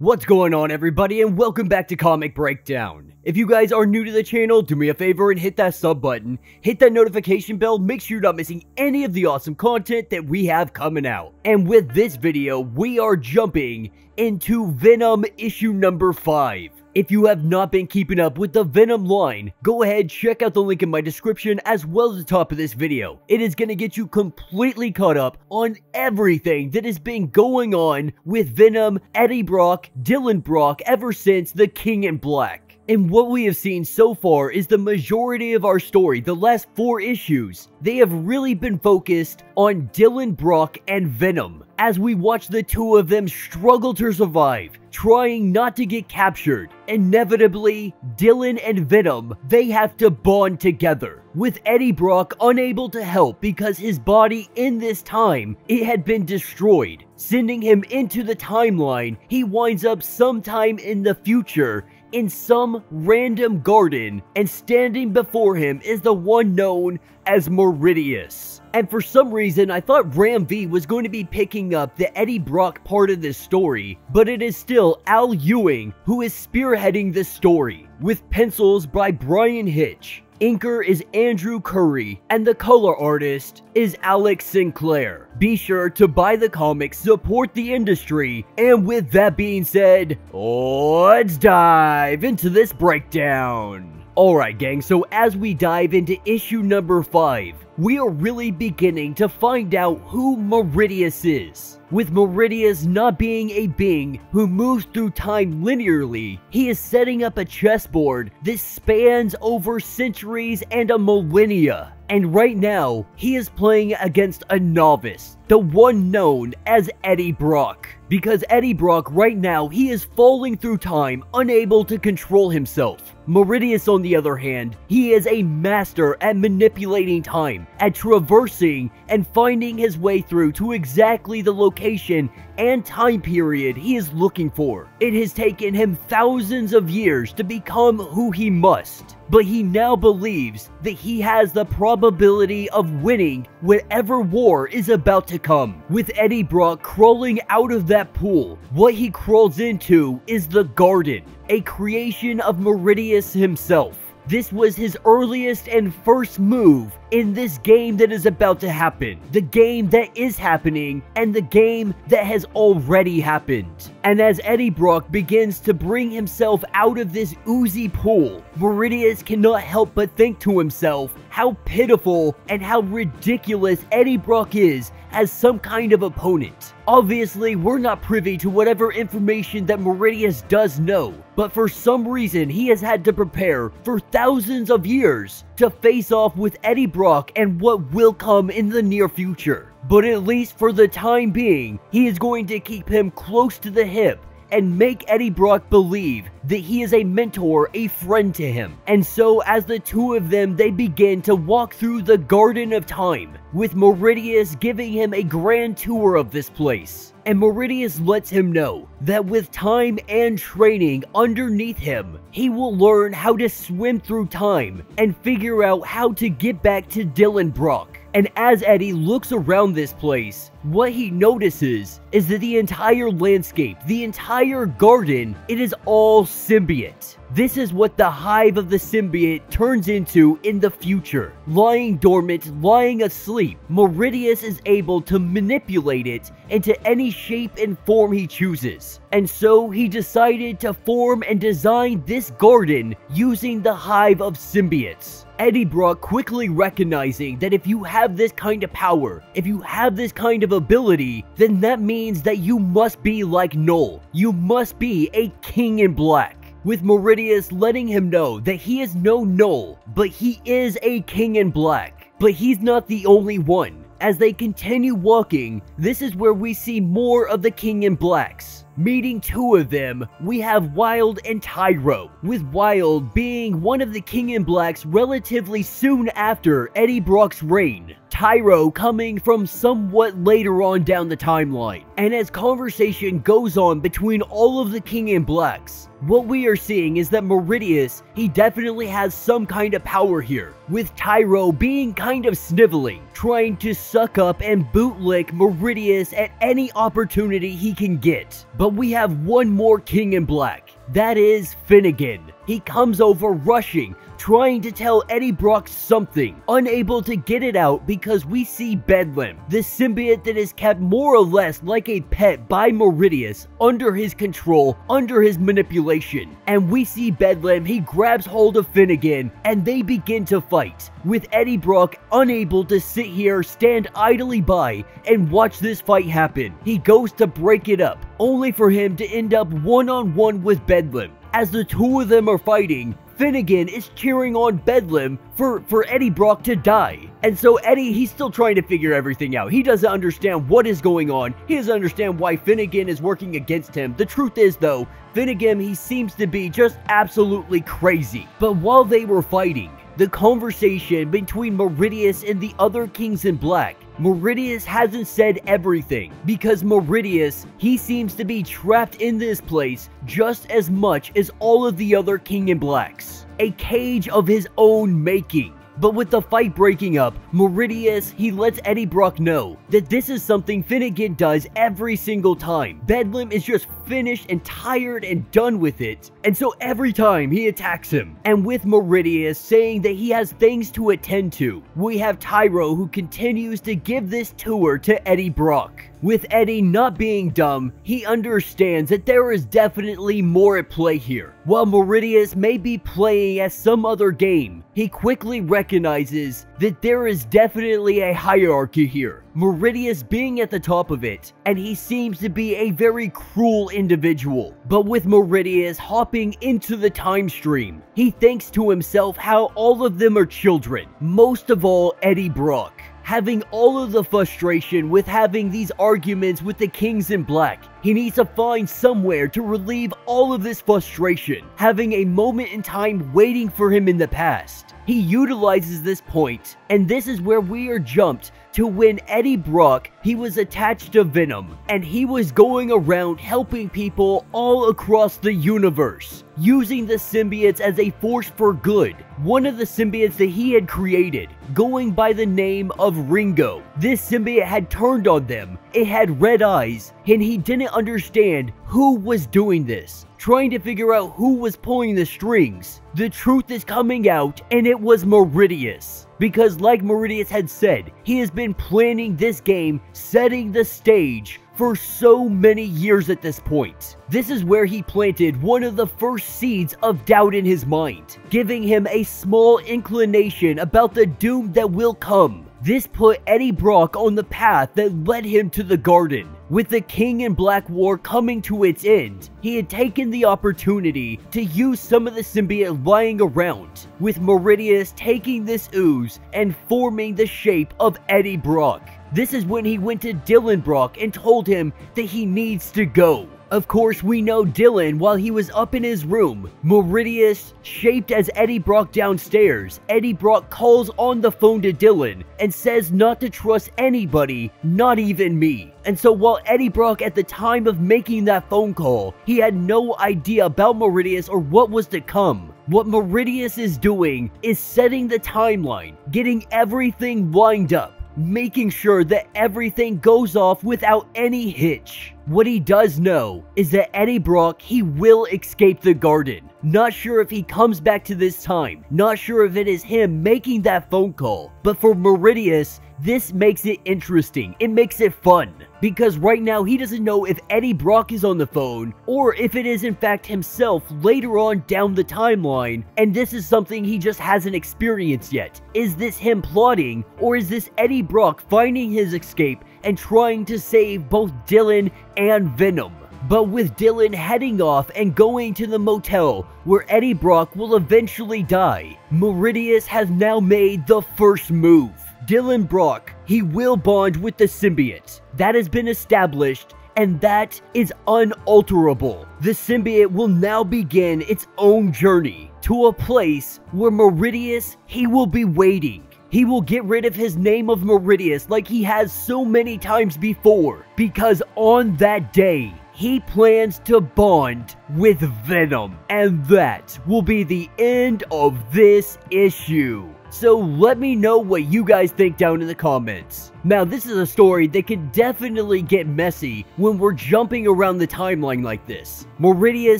What's going on, everybody, and welcome back to Comic Breakdown. If you guys are new to the channel, do me a favor and hit that sub button, hit that notification bell, make sure you're not missing any of the awesome content that we have coming out. And with this video, we are jumping into Venom issue number 5. If you have not been keeping up with the Venom line, go ahead, check out the link in my description as well as the top of this video. It is going to get you completely caught up on everything that has been going on with Venom, Eddie Brock, Dylan Brock ever since the King in Black. And what we have seen so far is the majority of our story, the last 4 issues, they have really been focused on Dylan Brock and Venom, as we watch the two of them struggle to survive, trying not to get captured. Inevitably, Dylan and Venom, they have to bond together, with Eddie Brock unable to help because his body in this time, it had been destroyed. Sending him into the timeline, he winds up sometime in the future in some random garden, and standing before him is the one known as Meridius. And for some reason, I thought Ram V was going to be picking up the Eddie Brock part of this story, but it is still Al Ewing who is spearheading this story, with pencils by Brian Hitch. Inker is Andrew Curry, and the color artist is Alex Sinclair. Be sure to buy the comics, support the industry, and with that being said, let's dive into this breakdown. Alright gang, so as we dive into issue number 5, we are really beginning to find out who Meridius is. With Meridius not being a being who moves through time linearly, he is setting up a chessboard that spans over centuries and a millennia. And right now, he is playing against a novice, the one known as Eddie Brock. Because Eddie Brock right now, he is falling through time, unable to control himself. Meridius, on the other hand, he is a master at manipulating time, at traversing and finding his way through to exactly the location and time period he is looking for. It has taken him thousands of years to become who he must, but he now believes that he has the probability of winning whatever war is about to come. With Eddie Brock crawling out of that pool, what he crawls into is the garden, a creation of Meridius himself. This was his earliest and first move in this game that is about to happen, the game that is happening, and the game that has already happened. And as Eddie Brock begins to bring himself out of this oozy pool, Meridius cannot help but think to himself how pitiful and how ridiculous Eddie Brock is as some kind of opponent. Obviously, we're not privy to whatever information that Meridius does know, but for some reason he has had to prepare for thousands of years to face off with Eddie Brock and what will come in the near future. But at least for the time being, he is going to keep him close to the hip and make Eddie Brock believe that he is a mentor, a friend to him. And so as the two of them, they begin to walk through the Garden of Time, with Meridius giving him a grand tour of this place. And Meridius lets him know that with time and training underneath him, he will learn how to swim through time and figure out how to get back to Dylan Brock. And as Eddie looks around this place, what he notices is that the entire landscape, the entire garden, it is all symbiote. This is what the hive of the symbiote turns into in the future. Lying dormant, lying asleep, Meridius is able to manipulate it into any shape and form he chooses. And so he decided to form and design this garden using the hive of symbiotes. Eddie Brock quickly recognizing that if you have this kind of power, if you have this kind of ability, then that means that you must be like Null. You must be a King in Black. With Meridius letting him know that he is no Null, but he is a King in Black. But he's not the only one. As they continue walking, this is where we see more of the King in Blacks. Meeting 2 of them, we have Wild and Tyro, with Wild being one of the King in Blacks relatively soon after Eddie Brock's reign. Tyro coming from somewhat later on down the timeline. And as conversation goes on between all of the King in Blacks, what we are seeing is that Meridius, he definitely has some kind of power here, with Tyro being kind of sniveling, trying to suck up and bootlick Meridius at any opportunity he can get. But we have one more King in Black. That is Finnegan. He comes over rushing, trying to tell Eddie Brock something, unable to get it out because we see Bedlam, the symbiote that is kept more or less like a pet by Meridius, under his control, under his manipulation. And we see Bedlam, he grabs hold of Finnegan, and they begin to fight, with Eddie Brock unable to sit here, stand idly by, and watch this fight happen. He goes to break it up, only for him to end up one-on-one with Bedlam. As the two of them are fighting, Finnegan is cheering on Bedlam for Eddie Brock to die. And so Eddie, he's still trying to figure everything out. He doesn't understand what is going on. He doesn't understand why Finnegan is working against him. The truth is though, Finnegan, he seems to be just absolutely crazy. But while they were fighting, the conversation between Meridius and the other Kings in Black, Meridius hasn't said everything, because Meridius, he seems to be trapped in this place just as much as all of the other King in Blacks. A cage of his own making. But with the fight breaking up, Meridius, he lets Eddie Brock know that this is something Finnegan does every single time. Bedlam is just finished and tired and done with it, and so every time he attacks him. And with Meridius saying that he has things to attend to, we have Tyro who continues to give this tour to Eddie Brock. With Eddie not being dumb, he understands that there is definitely more at play here. While Meridius may be playing as some other game, he quickly recognizes that there is definitely a hierarchy here, Meridius being at the top of it, and he seems to be a very cruel individual. But with Meridius hopping into the time stream, he thinks to himself how all of them are children, most of all Eddie Brock. Having all of the frustration with having these arguments with the Kings in Black, he needs to find somewhere to relieve all of this frustration, having a moment in time waiting for him in the past. He utilizes this point, and this is where we are jumped to when Eddie Brock, he was attached to Venom, and he was going around helping people all across the universe, using the symbiotes as a force for good. One of the symbiotes that he had created, going by the name of Ringo. This symbiote had turned on them, it had red eyes, and he didn't understand who was doing this, trying to figure out who was pulling the strings. The truth is coming out, and it was Meridius. Because like Meridius had said, he has been planning this game, setting the stage for so many years at this point. This is where he planted one of the first seeds of doubt in his mind, giving him a small inclination about the doom that will come. This put Eddie Brock on the path that led him to the garden. With the King in Black War coming to its end, he had taken the opportunity to use some of the symbiote lying around, with Meridius taking this ooze and forming the shape of Eddie Brock. This is when he went to Dylan Brock and told him that he needs to go. Of course, we know Dylan, while he was up in his room, Meridius shaped as Eddie Brock downstairs. Eddie Brock calls on the phone to Dylan and says not to trust anybody, not even me. And so while Eddie Brock at the time of making that phone call, he had no idea about Meridius or what was to come. What Meridius is doing is setting the timeline, getting everything lined up, making sure that everything goes off without any hitch. What he does know is that Eddie Brock, he will escape the garden. Not sure if he comes back to this time. Not sure if it is him making that phone call. But for Meridius, this makes it interesting. It makes it fun. Because right now, he doesn't know if Eddie Brock is on the phone, or if it is in fact himself later on down the timeline, and this is something he just hasn't experienced yet. Is this him plotting, or is this Eddie Brock finding his escape and trying to save both Dylan and Venom? But with Dylan heading off and going to the motel where Eddie Brock will eventually die, Meridius has now made the first move. Dylan Brock, he will bond with the symbiote. That has been established, and that is unalterable. The symbiote will now begin its own journey to a place where Meridius, he will be waiting. he will get rid of his name of Meridius like he has so many times before, because on that day, he plans to bond with Venom, and that will be the end of this issue. So let me know what you guys think down in the comments. Now, this is a story that can definitely get messy when we're jumping around the timeline like this. Meridius,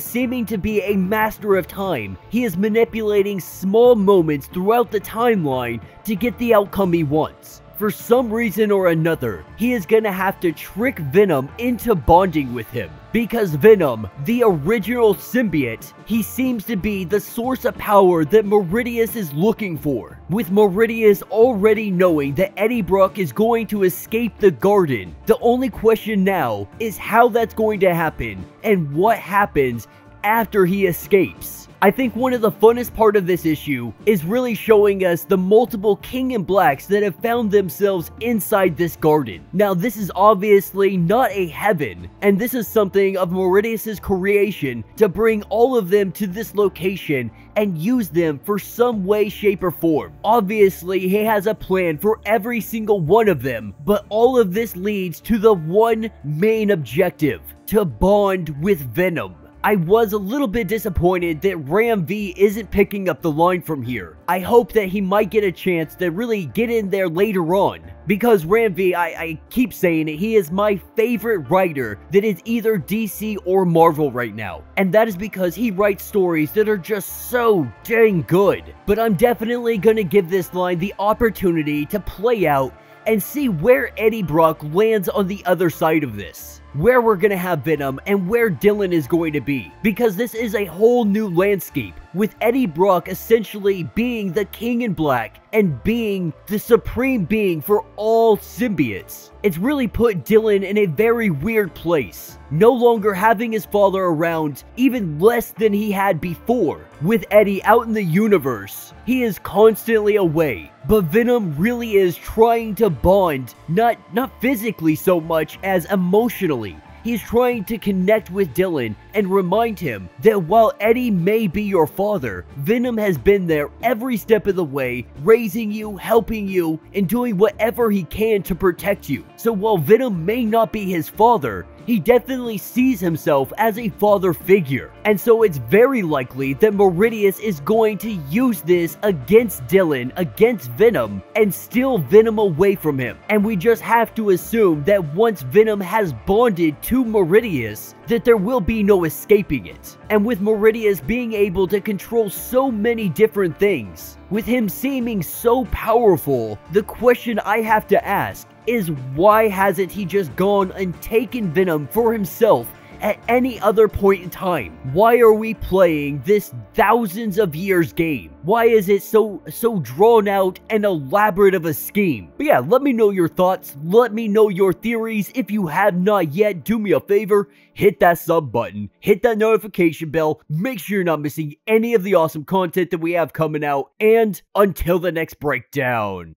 seeming to be a master of time, he is manipulating small moments throughout the timeline to get the outcome he wants. For some reason or another, he is gonna have to trick Venom into bonding with him. Because Venom, the original symbiote, he seems to be the source of power that Meridius is looking for. With Meridius already knowing that Eddie Brock is going to escape the garden, the only question now is how that's going to happen and what happens after he escapes. I think one of the funnest part of this issue is really showing us the multiple King in Blacks that have found themselves inside this garden. Now, this is obviously not a heaven, and this is something of Meridius's creation to bring all of them to this location and use them for some way, shape, or form. Obviously, he has a plan for every single one of them, but all of this leads to the one main objective: to bond with Venom. I was a little bit disappointed that Ram V isn't picking up the line from here. I hope that he might get a chance to really get in there later on. Because Ram V, I keep saying it, he is my favorite writer that is either DC or Marvel right now. And that is because he writes stories that are just so dang good. But I'm definitely gonna give this line the opportunity to play out and see where Eddie Brock lands on the other side of this. Where we're gonna have Venom and where Dylan is going to be. Because this is a whole new landscape, with Eddie Brock essentially being the King in Black and being the supreme being for all symbiotes. It's really put Dylan in a very weird place, no longer having his father around, even less than he had before. With Eddie out in the universe, he is constantly away, but Venom really is trying to bond, not physically so much as emotionally. He's trying to connect with Dylan and remind him that while Eddie may be your father, Venom has been there every step of the way, raising you, helping you, and doing whatever he can to protect you. So while Venom may not be his father, he definitely sees himself as a father figure. And so it's very likely that Meridius is going to use this against Dylan, against Venom, and steal Venom away from him. And we just have to assume that once Venom has bonded to Meridius, that there will be no escaping it. And with Meridius being able to control so many different things, with him seeming so powerful, the question I have to ask is, why hasn't he just gone and taken Venom for himself at any other point in time? Why are we playing this thousands of years game? Why is it so drawn out and elaborate of a scheme? But yeah, let me know your thoughts. Let me know your theories. If you have not yet, do me a favor, hit that sub button, hit that notification bell, make sure you're not missing any of the awesome content that we have coming out, and until the next breakdown.